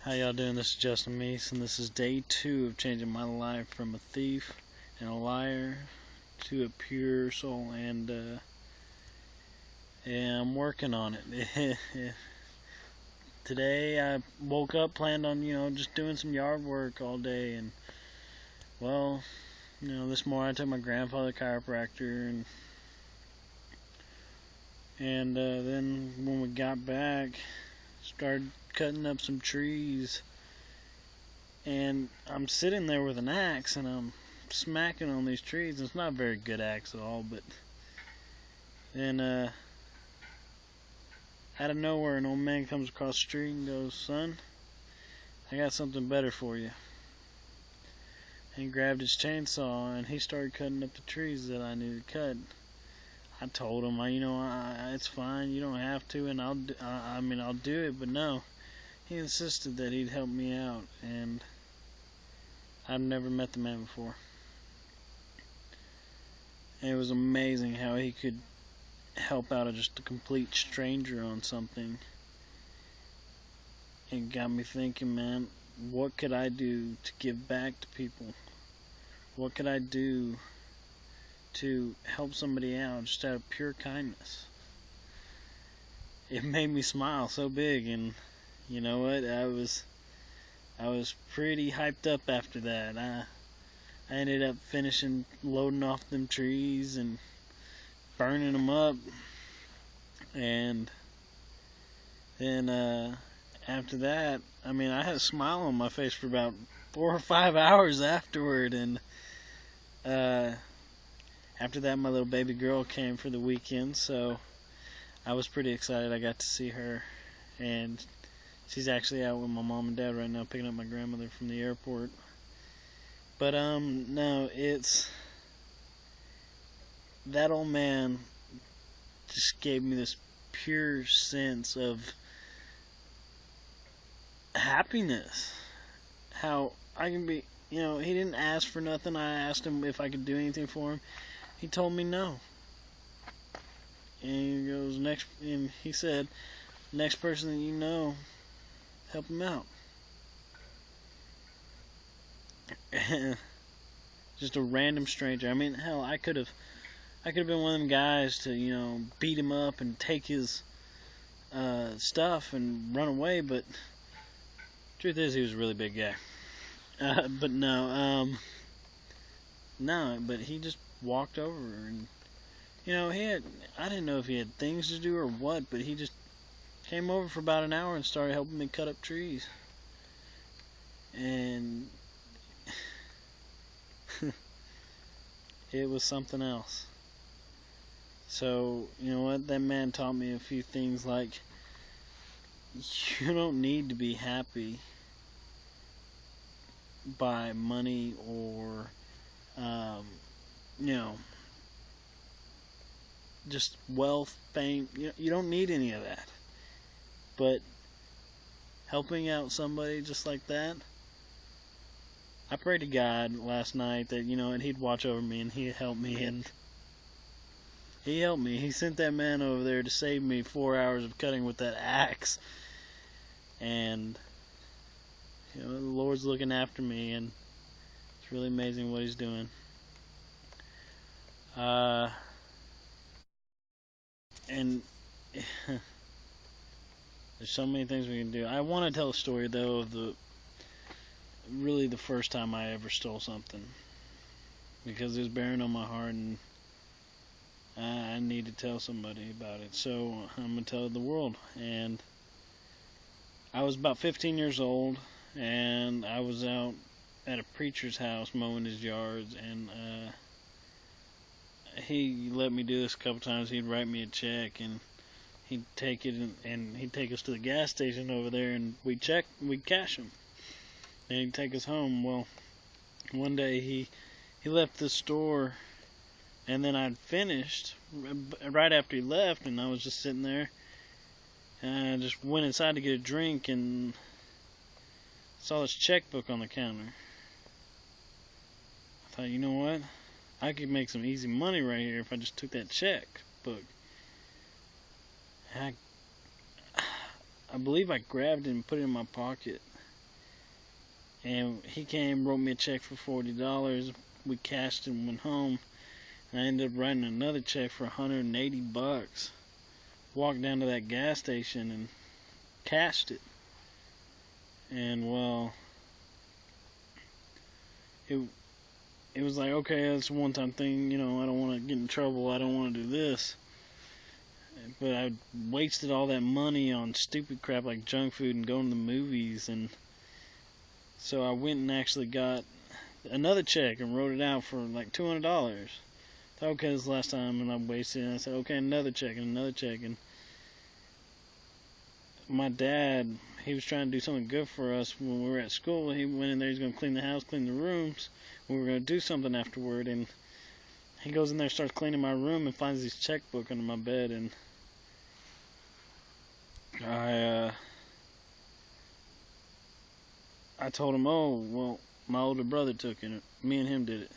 How y'all doing? This is Justin Meese, and this is day 2 of changing my life from a thief and a liar to a pure soul, and yeah, I'm working on it. Today I woke up, planned on, just doing some yard work all day, and well, this morning I took my grandfather to the chiropractor, and then when we got back, started cutting up some trees, and I'm sitting there with an axe and I'm smacking on these trees. It's not a very good axe at all, but then out of nowhere an old man comes across the street and goes, "Son, I got something better for you." And he grabbed his chainsaw and he started cutting up the trees that I needed to cut. I told him, it's fine, you don't have to, and I'll do it, but no. He insisted that he'd help me out, and I've never met the man before. And it was amazing how he could help out just a complete stranger on something. It got me thinking, man, what could I do to give back to people? What could I do to help somebody out just out of pure kindness? It made me smile so big, and you know what? I was pretty hyped up after that. I ended up finishing loading off them trees and burning them up, and then after that, I had a smile on my face for about 4 or 5 hours afterward, and after that my little baby girl came for the weekend, so I was pretty excited. I got to see her, and she's actually out with my mom and dad right now picking up my grandmother from the airport. But no, it's that old man just gave me this pure sense of happiness. How I can be, he didn't ask for nothing. I asked him if I could do anything for him. He told me no. And he said, next person that you know, help him out. Just a random stranger. Hell, I could have been one of them guys to, beat him up and take his stuff and run away, but truth is, he was a really big guy. But no, but he just walked over, and I didn't know if he had things to do or what, but he just came over for about an hour and started helping me cut up trees. And it was something else. So, you know what? That man taught me a few things, like you don't need to be happy by money or, just wealth, fame. You don't need any of that. But helping out somebody just like that, I prayed to God last night that, and he'd watch over me and he'd help me, and he helped me. He sent that man over there to save me 4 hours of cutting with that axe. And, the Lord's looking after me, and it's really amazing what he's doing. And there's so many things we can do. I want to tell a story, though, of the first time I ever stole something, because it was bearing on my heart, and I need to tell somebody about it. So I'm going to tell the world. And I was about 15 years old, and I was out at a preacher's house mowing his yards, and he let me do this a couple times. He'd write me a check, and he'd take it, and he'd take us to the gas station over there, and we'd cash him, and he'd take us home. Well, one day he left the store, and then I'd finished right after he left, and I was just sitting there, and I just went inside to get a drink, and saw this checkbook on the counter. I thought, you know what? I could make some easy money right here if I just took that checkbook. I believe I grabbed it and put it in my pocket. And he came, wrote me a check for $40. We cashed it and went home. And I ended up writing another check for $180. Walked down to that gas station and cashed it. And well, it it was like, okay, that's a one-time thing. You know, I don't want to get in trouble. I don't want to do this. But I wasted all that money on stupid crap like junk food and going to the movies. And so I went and actually got another check and wrote it out for like $200. Thought, okay, this is the last time, and I wasted it. And I said, okay, another check and another check. And my dad, he was trying to do something good for us when we were at school. He went in there, he's going to clean the house, clean the rooms. We were going to do something afterward, and he goes in there, starts cleaning my room, and finds his checkbook under my bed. And I told him, oh, well, my older brother took it. Me and him did it.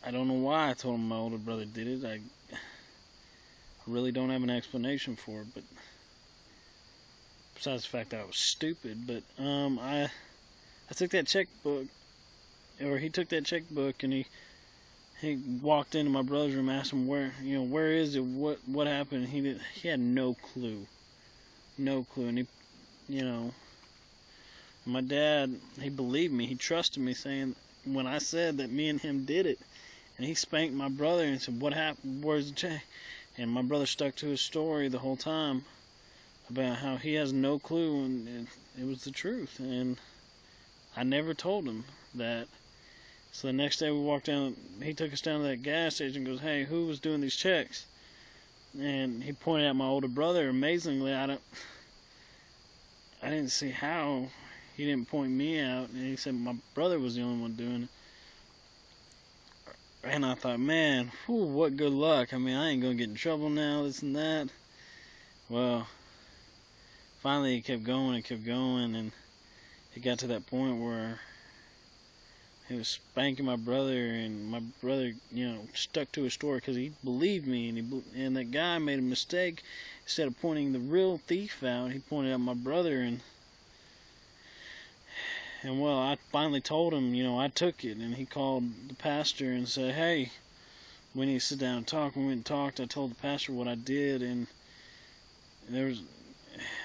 I don't know why I told him my older brother did it. I really don't have an explanation for it, but besides the fact that I was stupid. But I took that checkbook, or he took that checkbook, and he walked into my brother's room, asked him where is it, what happened. He had no clue, and my dad, he believed me, he trusted me, saying when I said that me and him did it, and he spanked my brother and said, what happened, where's the check? And my brother stuck to his story the whole time about how he has no clue, and it was the truth, and I never told him that. So the next day we walked down, he took us down to that gas station and goes, hey, who was doing these checks? And he pointed at my older brother. Amazingly, I didn't see how he didn't point me out, and he said my brother was the only one doing it. And I thought, man, whew, what good luck. I mean, I ain't gonna get in trouble now, this and that. Well, finally it kept going and it got to that point where he was spanking my brother, and my brother, stuck to his story because he believed me, and that guy made a mistake. Instead of pointing the real thief out, he pointed out my brother, and well, I finally told him, I took it, and he called the pastor and said, hey, we need to sit down and talk. We went and talked. I told the pastor what I did, and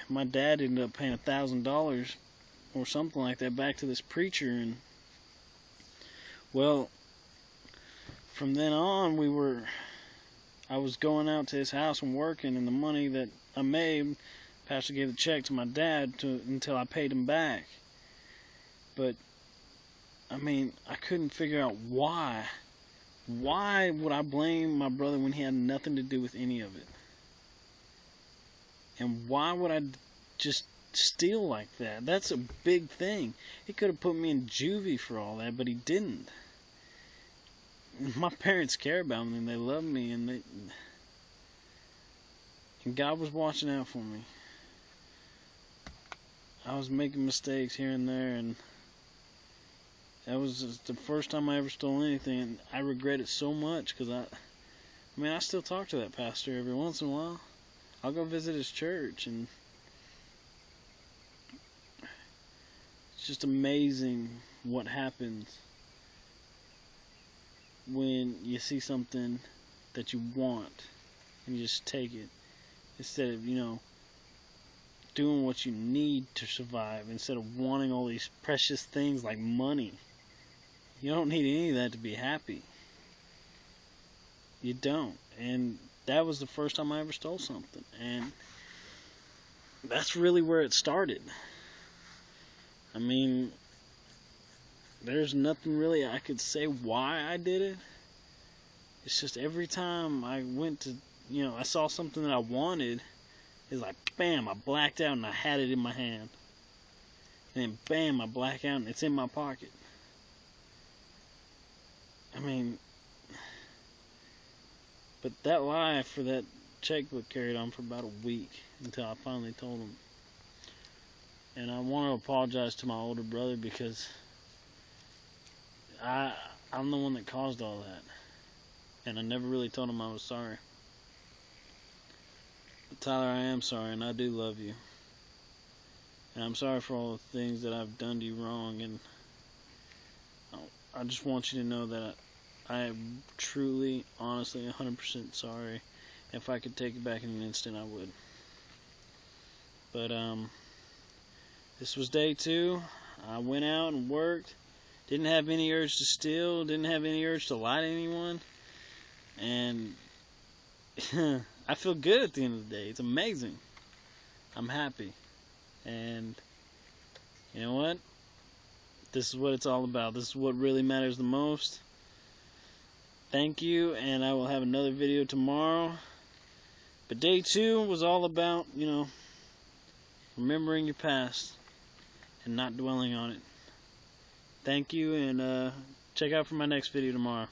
my dad ended up paying $1,000 or something like that back to this preacher, and well, from then on, I was going out to his house and working, and the money that I made, pastor gave the check to my dad until I paid him back. But I mean, I couldn't figure out why. Why would I blame my brother when he had nothing to do with any of it? And why would I just steal like that? That's a big thing. He could have put me in juvie for all that, but he didn't. My parents care about me, and they love me, and God was watching out for me. I was making mistakes here and there, and that was just the first time I ever stole anything, and I regret it so much because I still talk to that pastor every once in a while. I'll go visit his church, and it's just amazing what happens when you see something that you want and you just take it instead of, doing what you need to survive, instead of wanting all these precious things like money. You don't need any of that to be happy. You don't. And that was the first time I ever stole something, and that's really where it started. I mean, there's nothing really I could say why I did it. It's just every time I went to, I saw something that I wanted, it's like, bam, I blacked out and I had it in my hand. And then, bam, I black out and it's in my pocket. I mean, but that lie for that checkbook carried on for about a week until I finally told him. And I want to apologize to my older brother because I'm the one that caused all that. And I never really told him I was sorry. But Tyler, I am sorry, and I do love you. And I'm sorry for all the things that I've done to you wrong, and I just want you to know that I am truly, honestly, 100% sorry. If I could take it back in an instant, I would. But, this was day 2. I went out and worked. Didn't have any urge to steal. Didn't have any urge to lie to anyone. And I feel good at the end of the day. It's amazing. I'm happy. And you know what? This is what it's all about. This is what really matters the most. Thank you, and I will have another video tomorrow. But day 2 was all about, remembering your past and not dwelling on it. Thank you, and check out for my next video tomorrow.